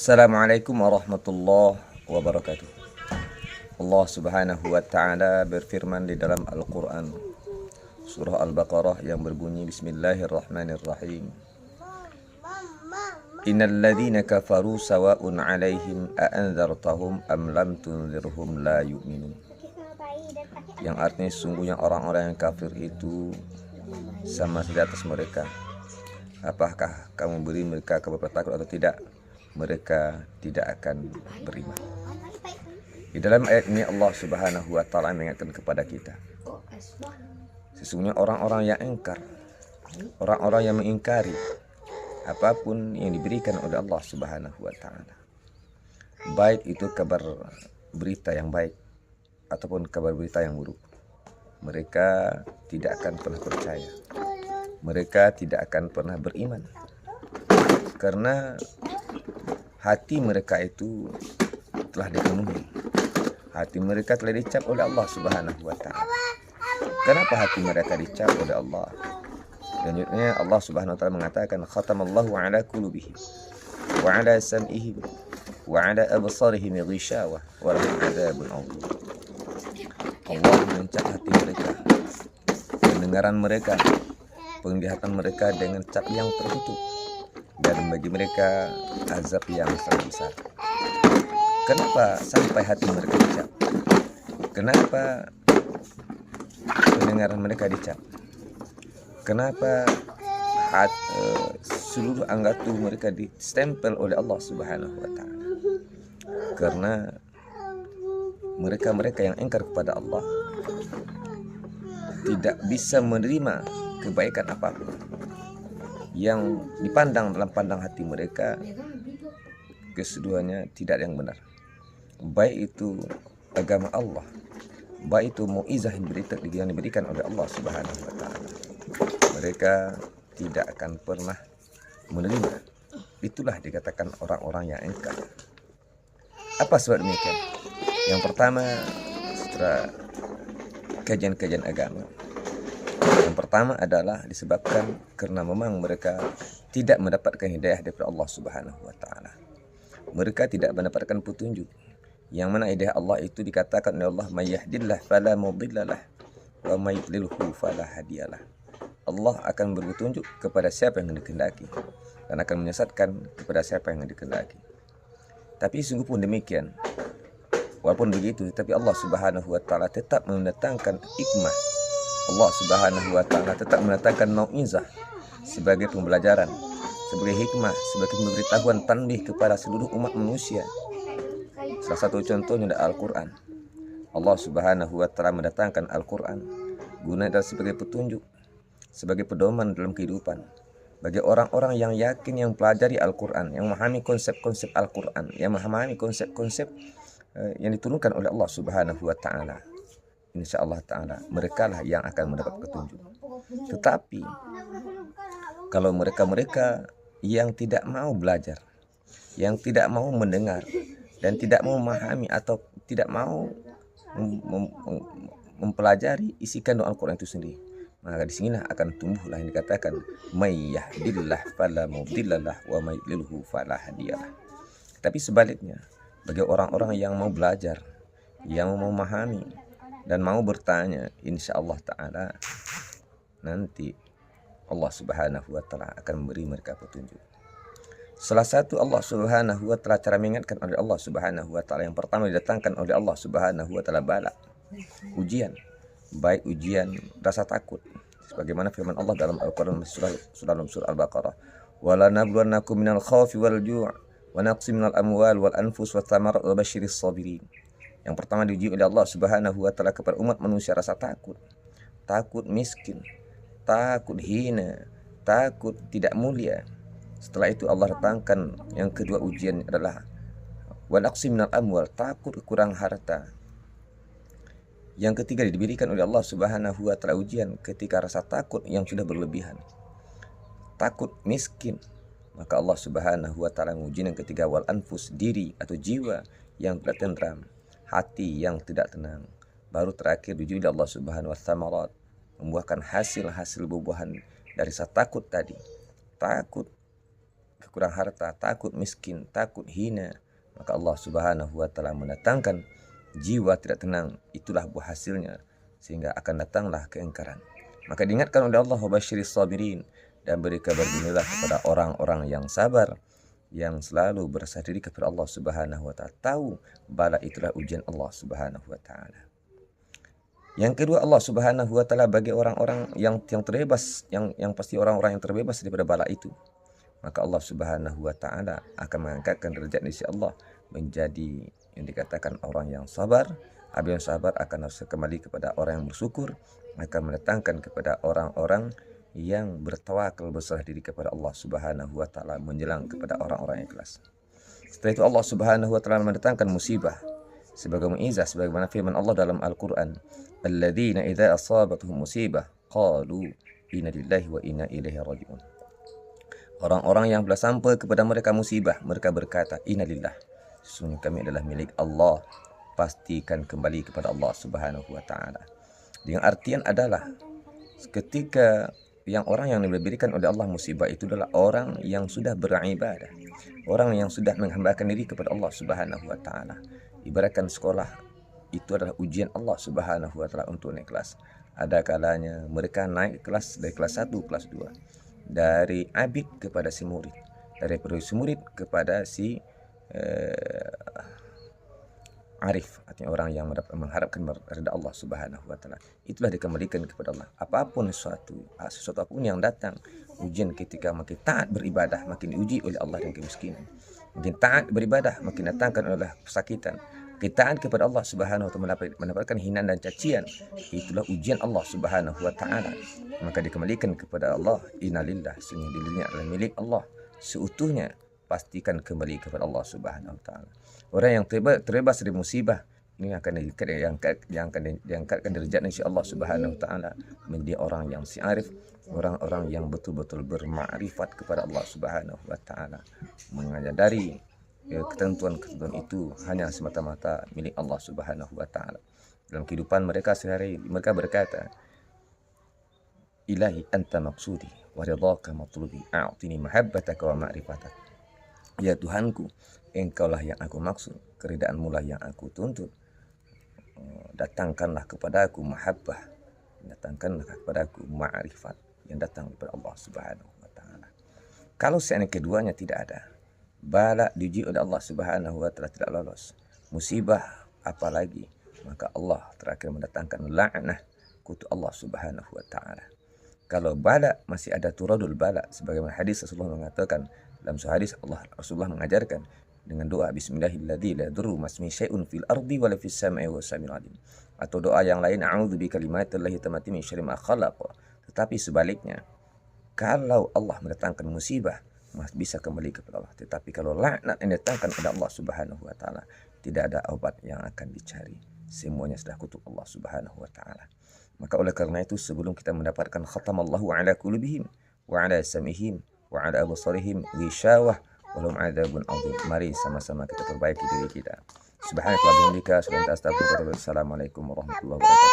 Assalamualaikum warahmatullahi wabarakatuh. Allah subhanahu wa ta'ala berfirman di dalam Al-Quran Surah Al-Baqarah yang berbunyi Bismillahirrahmanirrahim. Innal ladhina kafaru sawa'un alaihim a'anzartahum am lam tunzirhum la yu'minun. Yang artinya sungguhnya orang-orang yang kafir itu sama saja atas mereka. Apakah kamu beri mereka kabar takut atau tidak? Mereka tidak akan beriman. Di dalam ayat ini Allah subhanahu wa ta'ala mengingatkan kepada kita, sesungguhnya orang-orang yang engkar, orang-orang yang mengingkari apapun yang diberikan oleh Allah subhanahu wa ta'ala, baik itu kabar berita yang baik ataupun kabar berita yang buruk, mereka tidak akan pernah percaya, mereka tidak akan pernah beriman, karena hati mereka itu telah dipenuhi, hati mereka telah dicap oleh Allah subhanahu wa ta'ala. Kenapa hati mereka dicap oleh Allah? Selanjutnya Allah subhanahu wa ta'ala mengatakan, khatamallahu ala qulubihim wa ala sam'ihim wa ala absarihim ghishawah wa lahum adzabun adzim. Allah mencap hati mereka, pendengaran mereka, penglihatan mereka dengan cap yang tertutup, dan bagi mereka azab yang sangat besar. Kenapa sampai hati mereka dicap? Kenapa pendengaran mereka dicap? Kenapa seluruh anggota tubuh mereka distempel oleh Allah subhanahu wa ta'ala? Karena mereka yang engkar kepada Allah tidak bisa menerima kebaikan apapun yang dipandang dalam pandang hati mereka, keseluruhannya tidak ada yang benar. Baik itu agama Allah, baik itu mu'izah yang diberikan oleh Allah subhanahu wa ta'ala, mereka tidak akan pernah menerima. Itulah dikatakan orang-orang yang engkar. Apa sebab demikian? Yang pertama, setelah kajian-kajian agama, yang pertama adalah disebabkan karena memang mereka tidak mendapatkan hidayah daripada Allah subhanahu wa ta'ala. Mereka tidak mendapatkan petunjuk, yang mana hidayah Allah itu dikatakan oleh Allah, may yahdillah fala mudhillalah wa may yudlilhu fala hadiyalah. Allah akan berpetunjuk kepada siapa yang dikehendaki dan akan menyesatkan kepada siapa yang dikehendaki. Tapi sungguh pun demikian, walaupun begitu, tapi Allah subhanahu wa ta'ala tetap mendatangkan hikmah. Allah subhanahu wa ta'ala tetap mendatangkan mau'izah sebagai pembelajaran, sebagai hikmah, sebagai pemberitahuan tanbih kepada seluruh umat manusia. Salah satu contohnya adalah Al-Quran. Allah subhanahu wa ta'ala mendatangkan Al-Quran guna adalah sebagai petunjuk, sebagai pedoman dalam kehidupan bagi orang-orang yang yakin, yang pelajari Al-Quran, yang memahami konsep-konsep Al-Quran, yang memahami konsep-konsep yang diturunkan oleh Allah subhanahu wa ta'ala. InsyaAllah ta'ala mereka lah yang akan mendapat petunjuk. Tetapi kalau mereka-mereka yang tidak mau belajar, yang tidak mau mendengar, dan tidak mau memahami atau tidak mau mempelajari isi kandung Al-Quran itu sendiri, maka di sinilah akan tumbuhlah yang dikatakan may yahdillah fala mudhillalah wa may yudlilhu fala hadiyalah. Tapi sebaliknya, bagi orang-orang yang mau belajar, yang mau memahami dan mau bertanya, insyaallah ta'ala nanti Allah subhanahu wa ta'ala akan memberi mereka petunjuk. Salah satu Allah subhanahu wa ta'ala cara mengingatkan oleh Allah subhanahu wa ta'ala, yang pertama didatangkan oleh Allah subhanahu wa ta'ala bala, ujian, baik ujian rasa takut, sebagaimana firman Allah dalam Al-Quran surah Al-Baqarah, wala nabluwannakum minal khawfi wal ju' wa naqsi minal amwal wal anfus wa thamarat wa basyiris sabirin. Yang pertama diuji oleh Allah subhanahu wa ta'ala kepada umat manusia rasa takut, takut miskin, takut hina, takut tidak mulia. Setelah itu Allah datangkan yang kedua ujian adalah wa naqsi minal amwal, takut kurang harta. Yang ketiga diberikan oleh Allah subhanahu wa ta'ala ujian ketika rasa takut yang sudah berlebihan, takut miskin, maka Allah subhanahu wa ta'ala menguji yang ketiga wal anfus, diri atau jiwa yang tidak tentram, hati yang tidak tenang. Baru terakhir diuji oleh Allah subhanahu wa ta'ala membuahkan hasil-hasil buah-buahan dari rasa takut tadi. Takut kekurangan harta, takut miskin, takut hina, maka Allah Subhanahu wa taala mendatangkan jiwa tidak tenang. Itulah buah hasilnya, sehingga akan datanglah keingkaran. Maka diingatkan oleh Allah, wabasyiris sabirin, dan beri kabar gembira kepada orang-orang yang sabar, yang selalu berserah diri kepada Allah Subhanahu wa taala. Tahu bala itulah ujian Allah Subhanahu wa taala. Yang kedua, Allah Subhanahu wa taala bagi orang-orang yang terbebas, yang pasti orang-orang yang terbebas daripada bala itu, maka Allah Subhanahu wa taala akan mengangkatkan derajat di sisi Allah menjadi yang dikatakan orang yang sabar. Habis yang sabar akan harus kembali kepada orang yang bersyukur, akan mendatangkan kepada orang-orang yang bertawakal, berserah diri kepada Allah Subhanahu wa taala, menjelang kepada orang-orang yang ikhlas. Setelah itu Allah Subhanahu wa taala mendatangkan musibah sebagai mu'izah, sebagaimana firman Allah dalam Al-Qur'an, alladzina idza asabatuhum musibah qalu inna lillahi wa inna ilaihi raji'un. Orang-orang yang bila sampai kepada mereka musibah, mereka berkata, inna lillah, sesungguhnya kami adalah milik Allah, pastikan kembali kepada Allah Subhanahu wa taala. Dengan artian adalah ketika yang orang yang diberikan oleh Allah musibah itu adalah orang yang sudah beribadah, orang yang sudah menghambakan diri kepada Allah Subhanahu wa taala. Ibaratkan sekolah itu adalah ujian Allah Subhanahu wa taala untuk naik kelas. Ada kalanya mereka naik kelas dari kelas 1 kelas 2, dari abid kepada si murid, dari si murid kepada si arif, artinya orang yang mengharapkan ridha Allah Subhanahu wa taala. Itulah dikembalikan kepada Allah. Apapun sesuatu apapun yang datang, ujian ketika makin taat beribadah, makin diuji oleh Allah dengan kemiskinan. Makin taat beribadah, makin datangkan oleh kesakitan. Makin taat kepada Allah Subhanahu wa taala, mendapatkan hinaan dan cacian. Itulah ujian Allah Subhanahu wa taala. Maka dikembalikan kepada Allah, innalillah, sungguh dirinya adalah milik Allah seutuhnya, pastikan kembali kepada Allah Subhanahu wa taala. Orang yang terbebas dari musibah ini akan diangkatkan derajatnya insya Allah Subhanahu wa taala menjadi orang yang si'arif, orang-orang yang betul-betul bermakrifat kepada Allah Subhanahu wa taala, menyadari ketentuan-ketentuan itu hanya semata-mata milik Allah Subhanahu wa taala. Dalam kehidupan mereka sehari-hari, mereka berkata, ilahi anta maqsudi wa ridhaka matlubi a'tini mahabbataka wa ma'rifatak. Ya Tuhanku, Engkaulah yang aku maksud, keridaan-Mu lah yang aku tuntut. Datangkanlah kepadaku mahabbah, datangkanlah kepadaku ma'rifat yang datang daripada Allah Subhanahu wa taala. Kalau seandainya keduanya tidak ada, bala diuji oleh Allah Subhanahu wa taala tidak lolos, musibah apalagi, maka Allah terakhir mendatangkan la'nah, kutu Allah Subhanahu wa taala. Kalau bala masih ada turadul bala, sebagaimana hadis Rasulullah mengatakan, dalam hadis Rasulullah mengajarkan dengan doa bismillahilladzi la yadurru masmi syai'un fil ardi wala fis sama'i wa samiul alim, atau doa yang lain a'udzu bi kalimatillahi tammati min syarri ma khalaq. Tetapi sebaliknya, kalau Allah mendatangkan musibah, masih bisa kembali kepada Allah. Tetapi kalau laknat yang datangkan oleh Allah Subhanahu wa taala, tidak ada obat yang akan dicari, semuanya sudah kutuk Allah Subhanahu wa taala. Maka oleh karena itu, sebelum kita mendapatkan khatamallahu ala qulubihim wa ala sam'ihim wa ala absarihim ghishawah walahum adzabun adzim, mari sama-sama kita perbaiki diri kita. Subhanakallahumma wa bihamdika, assalamualaikum warahmatullahi wabarakatuh.